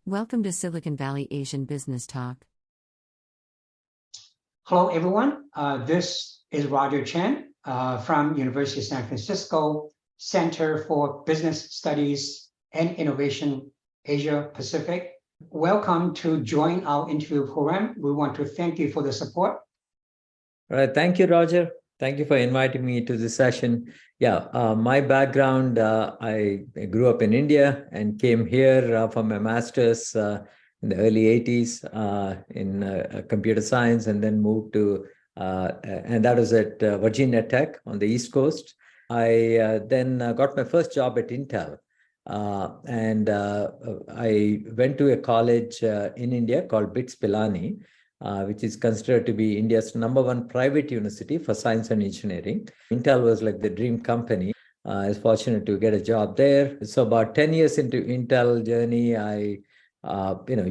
Welcome to Silicon Valley Asian Business Talk. Hello, everyone. This is Roger Chen from University of San Francisco Center for Business Studies and Innovation, Asia Pacific. Welcome to join our interview program. We want to thank you for the support. All right. Thank you, Roger. Thank you for inviting me to this session. My background, I grew up in India and came here for my master's in the early 80s in computer science, and then moved to, and that was at Virginia Tech on the East Coast. I then got my first job at Intel. I went to a college in India called BITS Pilani, which is considered to be India's #1 private university for science and engineering. Intel was like the dream company. I was fortunate to get a job there. So about 10 years into Intel journey,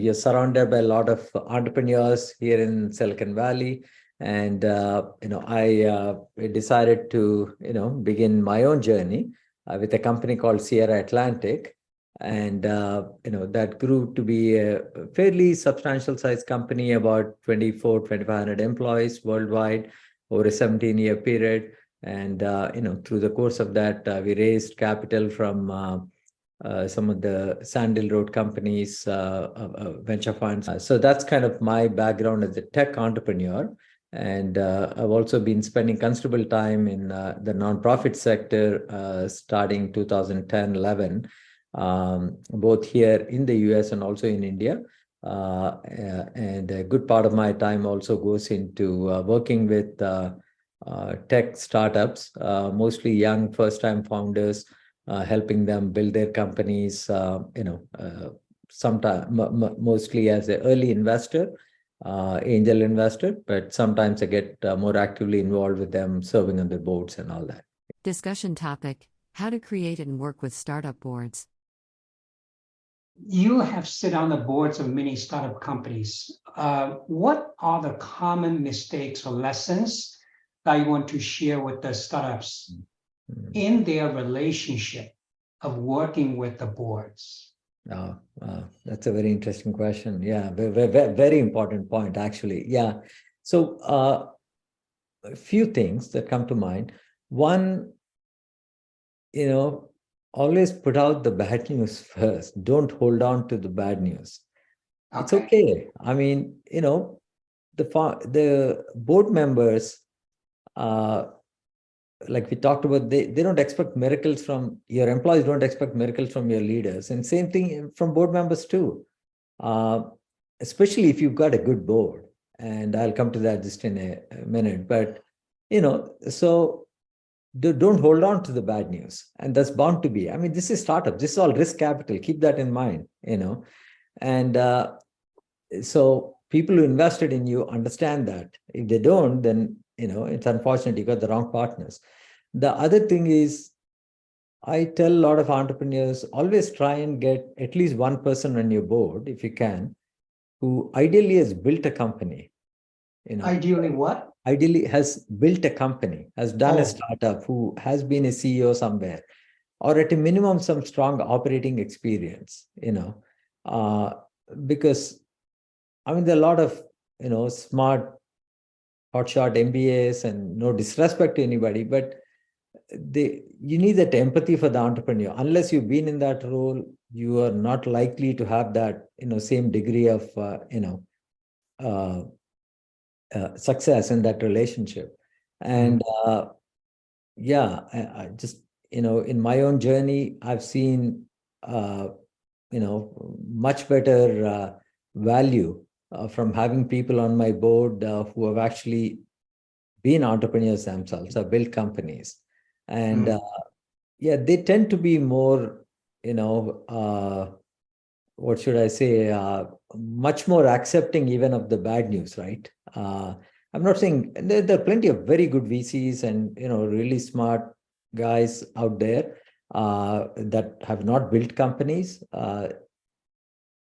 you're surrounded by a lot of entrepreneurs here in Silicon Valley. And, I decided to, begin my own journey with a company called Sierra Atlantic. And, that grew to be a fairly substantial size company, about 2,500 employees worldwide over a 17-year period. And, through the course of that, we raised capital from some of the Sandal Road companies, venture funds. So that's kind of my background as a tech entrepreneur. And I've also been spending considerable time in the nonprofit sector starting 2010-11. Both here in the US and also in India. And a good part of my time also goes into working with tech startups, mostly young first-time founders, helping them build their companies, mostly as an early investor, angel investor, but sometimes I get more actively involved with them, serving on the boards and all that. Discussion topic: how to create and work with startup boards. You have sit on the boards of many startup companies. What are the common mistakes or lessons that you want to share with the startups in their relationship of working with the boards? That's a very interesting question. Yeah, very important point, actually. Yeah. So a few things that come to mind. One, always put out the bad news first. Don't hold on to the bad news. Okay. It's okay. I mean, the board members, like we talked about, they don't expect miracles from your employees, don't expect miracles from your leaders. And same thing from board members too, especially if you've got a good board. And I'll come to that just in a minute. But, so don't hold on to the bad news. And that's bound to be. I mean, this is startup. This is all risk capital. Keep that in mind, And so people who invested in you understand that. If they don't, then, it's unfortunate you got the wrong partners. The other thing is, I tell a lot of entrepreneurs, always try and get at least one person on your board, if you can, who ideally has built a company. Ideally what? Ideally has built a company, has done a startup, who has been a CEO somewhere, or at a minimum, some strong operating experience, because, I mean, there are a lot of, smart, hotshot MBAs, and no disrespect to anybody, but you need that empathy for the entrepreneur. Unless you've been in that role, you are not likely to have that, same degree of, success in that relationship. And I just, in my own journey, I've seen, much better value from having people on my board who have actually been entrepreneurs themselves, have built companies. And they tend to be more, what should I say, much more accepting even of the bad news, right? I'm not saying there are plenty of very good VCs and, really smart guys out there that have not built companies. But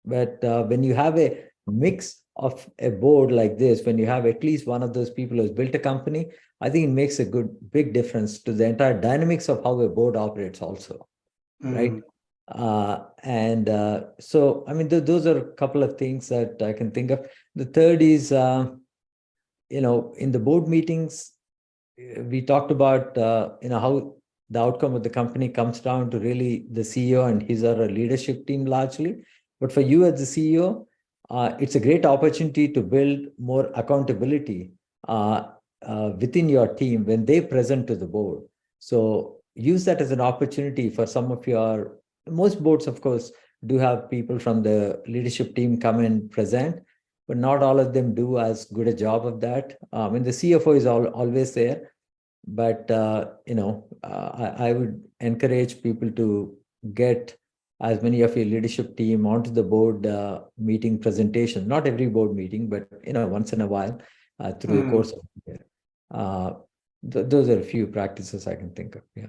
when you have a mix of a board like this, when you have at least one of those people who's built a company, I think it makes a big difference to the entire dynamics of how a board operates also, right? So, I mean, those are a couple of things that I can think of. The third is, in the board meetings, we talked about, how the outcome of the company comes down to really the CEO and his or her leadership team largely. But for you as the CEO, it's a great opportunity to build more accountability within your team when they present to the board. So use that as an opportunity for some of most boards, of course, do have people from the leadership team come and present, but not all of them do as good a job of that. And the CFO is always there, but I would encourage people to get as many of your leadership team onto the board meeting presentation. Not every board meeting, but once in a while through the course of the year. Those are a few practices I can think of. Yeah.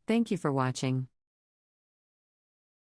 Thank you for watching.